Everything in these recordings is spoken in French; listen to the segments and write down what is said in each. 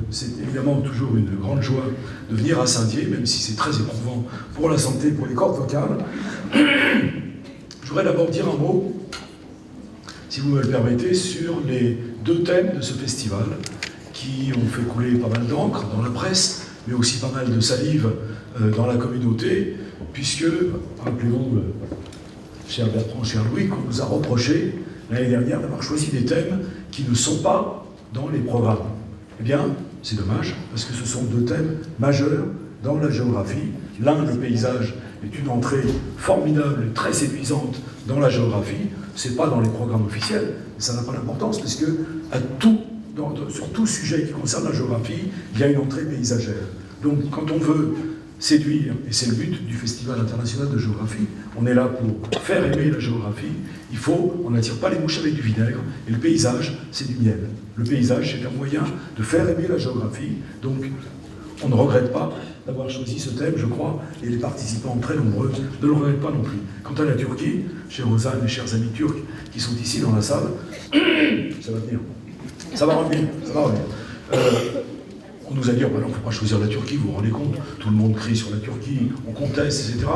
c'est évidemment toujours une grande joie de venir à Saint-Dié, même si c'est très éprouvant pour la santé, pour les cordes vocales. Je voudrais d'abord dire un mot, si vous me le permettez, sur les deux thèmes de ce festival qui ont fait couler pas mal d'encre dans la presse, mais aussi pas mal de salive dans la communauté, puisque, rappelez-vous, cher Bertrand, cher Louis, qu'on nous a reproché l'année dernière d'avoir choisi des thèmes qui ne sont pas dans les programmes. Eh bien, c'est dommage, parce que ce sont deux thèmes majeurs dans la géographie. L'un, le paysage, est une entrée formidable et très séduisante dans la géographie. C'est pas dans les programmes officiels, mais ça n'a pas d'importance, parce que sur tout sujet qui concerne la géographie, il y a une entrée paysagère. Donc, quand on veut séduire, et c'est le but du Festival international de géographie, on est là pour faire aimer la géographie, on n'attire pas les mouches avec du vinaigre, et le paysage, c'est du miel. Le paysage, c'est un moyen de faire aimer la géographie, donc on ne regrette pas d'avoir choisi ce thème, je crois, et les participants très nombreux ne le regrettent pas non plus. Quant à la Turquie, chers Ozan et chers amis turcs qui sont ici dans la salle, ça va venir. Ça va revenir, ça va revenir. On nous a dit, oh ben non, il ne faut pas choisir la Turquie, vous vous rendez compte, tout le monde crie sur la Turquie, on conteste, etc.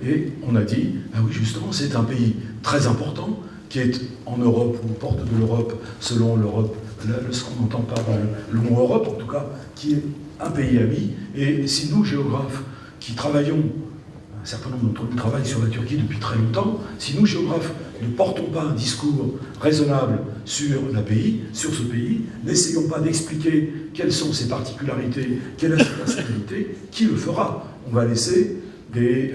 Et on a dit, ah oui, justement, c'est un pays très important, qui est en Europe, ou aux portes de l'Europe, selon l'Europe, ce qu'on entend par le mot Europe, en tout cas, qui est un pays ami. Et si nous, géographes, qui travaillons, un certain nombre d'entre nous travaillent sur la Turquie depuis très longtemps, si nous, géographes, ne portons pas un discours raisonnable sur ce pays, n'essayons pas d'expliquer quelles sont ses particularités, quelle est sa personnalité, qui le fera? On va laisser des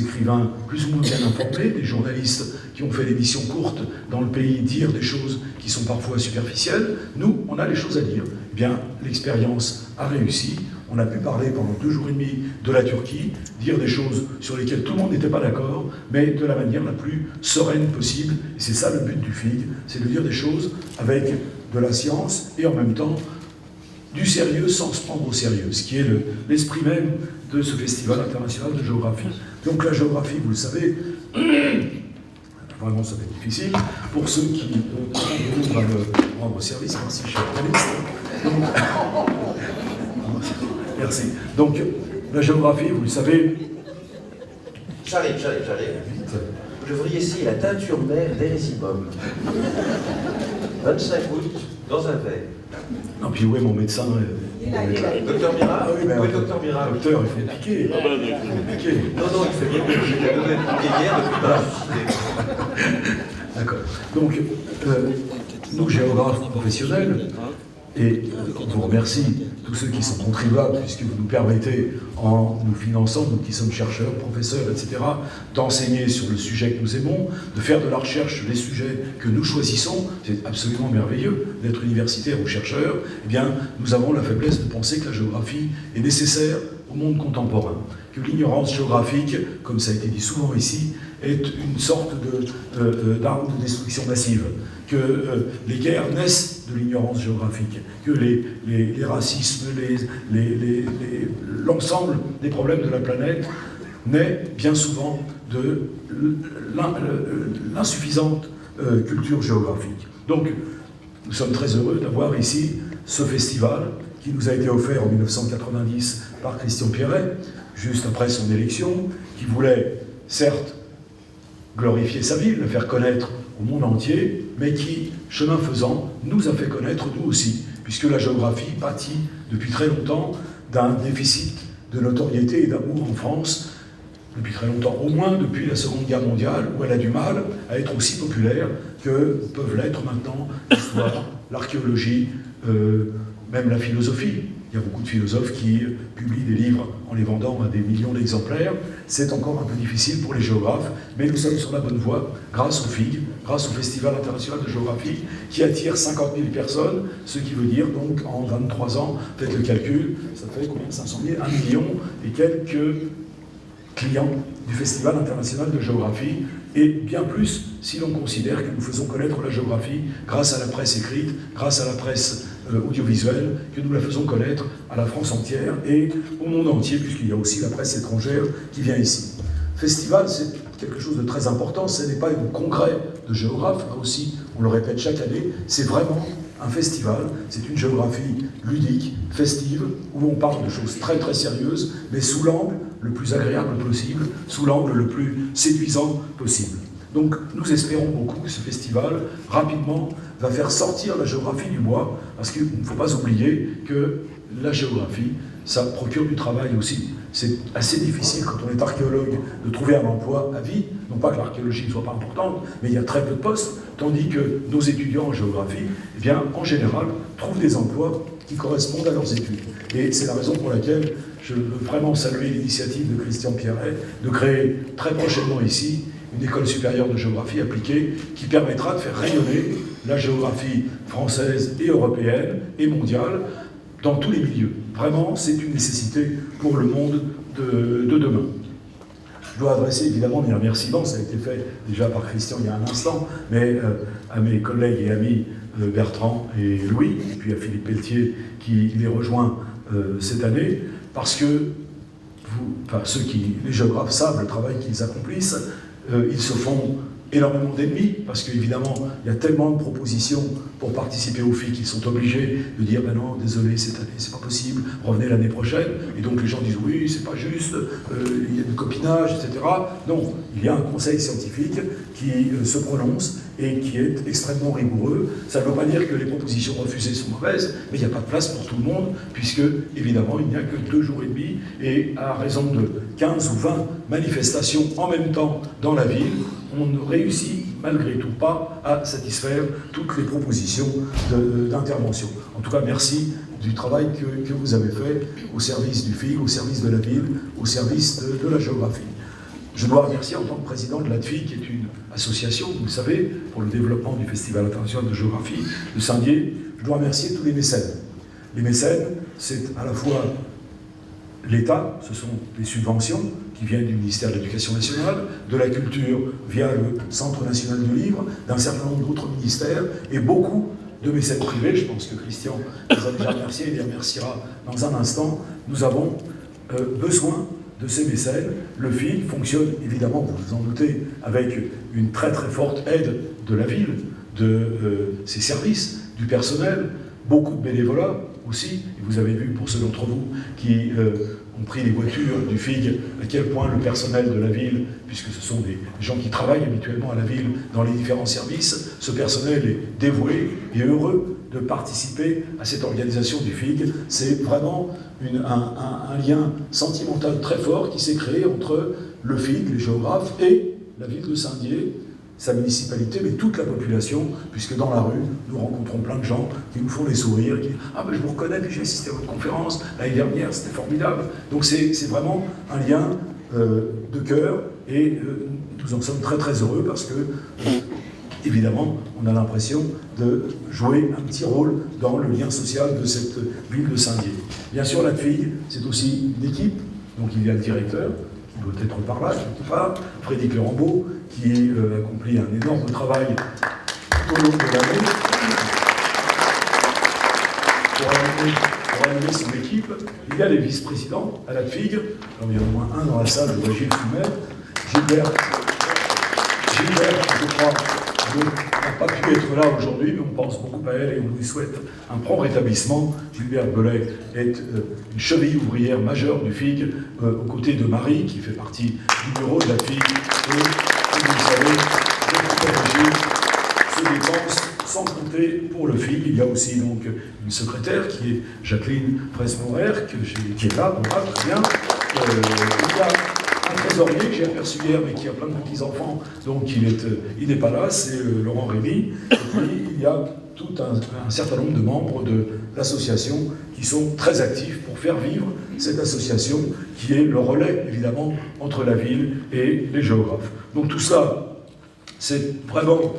écrivains plus ou moins bien informés, des journalistes qui ont fait des missions courtes dans le pays dire des choses qui sont parfois superficielles. Nous, on a les choses à dire. Eh bien, l'expérience a réussi. On a pu parler pendant 2 jours et demi de la Turquie, dire des choses sur lesquelles tout le monde n'était pas d'accord, mais de la manière la plus sereine possible. Et c'est ça le but du FIG, c'est de dire des choses avec de la science et en même temps du sérieux sans se prendre au sérieux, ce qui est l'esprit même de ce festival international de géographie. Donc la géographie, vous le savez, vraiment ça va être difficile, pour ceux qui va me rendre service, merci cher Alex. Merci. Donc, la géographie, vous le savez... J'arrive. Je voudrais essayer la teinture mère d'Eresibum. 25 août, dans un verre. Non, puis où est mon médecin Docteur Mira? Ah oui, mais oui, Docteur Mira. Docteur, il faut piquer. Non, il fait bien mieux. J'ai donné une piqué hier depuis pas la suscité. D'accord. Donc, nous, géographes professionnels, et on vous remercie, tous ceux qui sont contribuables, puisque vous nous permettez, en nous finançant, nous qui sommes chercheurs, professeurs, etc., d'enseigner sur le sujet que nous aimons, de faire de la recherche sur les sujets que nous choisissons. C'est absolument merveilleux d'être universitaire ou chercheur. Eh bien, nous avons la faiblesse de penser que la géographie est nécessaire au monde contemporain, que l'ignorance géographique, comme ça a été dit souvent ici, est une sorte d'arme de destruction massive, que les guerres naissent de l'ignorance géographique, que les racismes, l'ensemble des problèmes de la planète naît bien souvent de l'insuffisante culture géographique. Donc, nous sommes très heureux d'avoir ici ce festival qui nous a été offert en 1990 par Christian Pierret, juste après son élection, qui voulait, certes, glorifier sa ville, le faire connaître au monde entier, mais qui, chemin faisant, nous a fait connaître nous aussi, puisque la géographie pâtit depuis très longtemps d'un déficit de notoriété et d'amour en France, depuis très longtemps, au moins depuis la Seconde Guerre mondiale, où elle a du mal à être aussi populaire que peuvent l'être maintenant l'histoire, l'archéologie, même la philosophie. Il y a beaucoup de philosophes qui publient des livres en les vendant à des millions d'exemplaires. C'est encore un peu difficile pour les géographes, mais nous sommes sur la bonne voie grâce au FIG, grâce au Festival international de géographie, qui attire 50 000 personnes, ce qui veut dire donc en 23 ans, faites le calcul, ça fait combien? 500 000, 1 million et quelques clients du Festival international de géographie, et bien plus si l'on considère que nous faisons connaître la géographie grâce à la presse écrite, grâce à la presse audiovisuelle, que nous la faisons connaître à la France entière et au monde entier, puisqu'il y a aussi la presse étrangère qui vient ici. Festival, c'est quelque chose de très important, ce n'est pas un congrès de géographes, là aussi, on le répète chaque année, c'est vraiment Un festival, c'est une géographie ludique, festive, où on parle de choses très très sérieuses, mais sous l'angle le plus agréable possible, sous l'angle le plus séduisant possible. Donc nous espérons beaucoup que ce festival, rapidement, va faire sortir la géographie du bois, parce qu'il ne faut pas oublier que la géographie, ça procure du travail aussi. C'est assez difficile, quand on est archéologue, de trouver un emploi à vie. Non pas que l'archéologie ne soit pas importante, mais il y a très peu de postes, tandis que nos étudiants en géographie, eh bien, en général, trouvent des emplois qui correspondent à leurs études. Et c'est la raison pour laquelle je veux vraiment saluer l'initiative de Christian Pierret de créer très prochainement ici une école supérieure de géographie appliquée qui permettra de faire rayonner la géographie française et européenne et mondiale dans tous les milieux. Vraiment, c'est une nécessité pour le monde de demain. Je dois adresser évidemment mes remerciements, ça a été fait déjà par Christian il y a un instant, mais à mes collègues et amis Bertrand et Louis, et puis à Philippe Pelletier qui les rejoint cette année, parce que les géographes savent le travail qu'ils accomplissent, ils se font énormément d'ennemis, parce qu'évidemment, il y a tellement de propositions pour participer au FIC qu'ils sont obligés de dire « ben non, désolé, cette année, c'est pas possible, revenez l'année prochaine ». Et donc les gens disent « oui, c'est pas juste, il y a du copinage, etc. » Non, il y a un conseil scientifique qui se prononce et qui est extrêmement rigoureux. Ça ne veut pas dire que les propositions refusées sont mauvaises, mais il n'y a pas de place pour tout le monde, puisque, évidemment, il n'y a que 2 jours et demi, et à raison de 15 ou 20 manifestations en même temps dans la ville, on ne réussit malgré tout pas à satisfaire toutes les propositions d'intervention. En tout cas, merci du travail que vous avez fait au service du FIG, au service de la ville, au service de la géographie. Je dois remercier en tant que président de l'ADFI, qui est une association, vous le savez, pour le développement du Festival international de géographie de Saint-Dié. Je dois remercier tous les mécènes. Les mécènes, c'est à la fois l'État, ce sont des subventions qui viennent du ministère de l'Éducation nationale, de la culture via le Centre national du livre, d'un certain nombre d'autres ministères, et beaucoup de mécènes privés. Je pense que Christian les a déjà remerciés et les remerciera dans un instant. Nous avons besoin de ces mécènes. Le FIG fonctionne évidemment, vous vous en doutez, avec une très très forte aide de la ville, de ses services, du personnel, beaucoup de bénévolat aussi. Et vous avez vu, pour ceux d'entre vous qui ont pris les voitures du FIG, à quel point le personnel de la ville, puisque ce sont des gens qui travaillent habituellement à la ville dans les différents services, ce personnel est dévoué et heureux de participer à cette organisation du FIG. C'est vraiment un lien sentimental très fort qui s'est créé entre le FIG, les géographes, et la ville de Saint-Dié, sa municipalité, mais toute la population, puisque dans la rue, nous rencontrons plein de gens qui nous font des sourires, qui disent « Ah ben je vous reconnais, puis j'ai assisté à votre conférence l'année dernière, c'était formidable ». Donc c'est vraiment un lien de cœur, et nous en sommes très très heureux, parce que, évidemment, on a l'impression de jouer un petit rôle dans le lien social de cette ville de Saint-Dié. Bien sûr, la FIG, c'est aussi une équipe, donc il y a le directeur, qui doit être par là, quelque part, Frédéric Lerambeau, qui accomplit un énorme travail tout au long de l'année pour animer son équipe. Il y a les vice-présidents à la FIG, alors il y en a au moins un dans la salle, je vois Gilles Fumet. Gilbert, je crois, n'a pas pu être là aujourd'hui, mais on pense beaucoup à elle et on lui souhaite un prompt rétablissement. Gilbert Belay est une cheville ouvrière majeure du FIG, aux côtés de Marie, qui fait partie du bureau de la FIG. Et, comme vous le savez, se dépense sans compter pour le FIG. Il y a aussi donc une secrétaire qui est Jacqueline Fraisse-Morer, qui est là, voilà, très bien. Il y a un trésorier que j'ai aperçu hier, mais qui a plein de petits-enfants, donc il n'est pas là, c'est Laurent Rémy. Et puis il y a tout un certain nombre de membres de l'association qui sont très actifs pour faire vivre cette association qui est le relais, évidemment, entre la ville et les géographes. Donc tout ça, c'est vraiment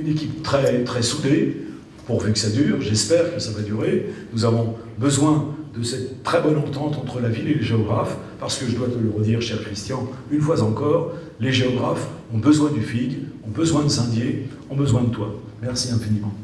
une équipe très, très soudée, pourvu que ça dure. J'espère que ça va durer. Nous avons besoin de cette très bonne entente entre la ville et les géographes, parce que je dois te le redire, cher Christian, une fois encore, les géographes ont besoin du FIG, ont besoin de Saint-Dié, ont besoin de toi. Merci infiniment.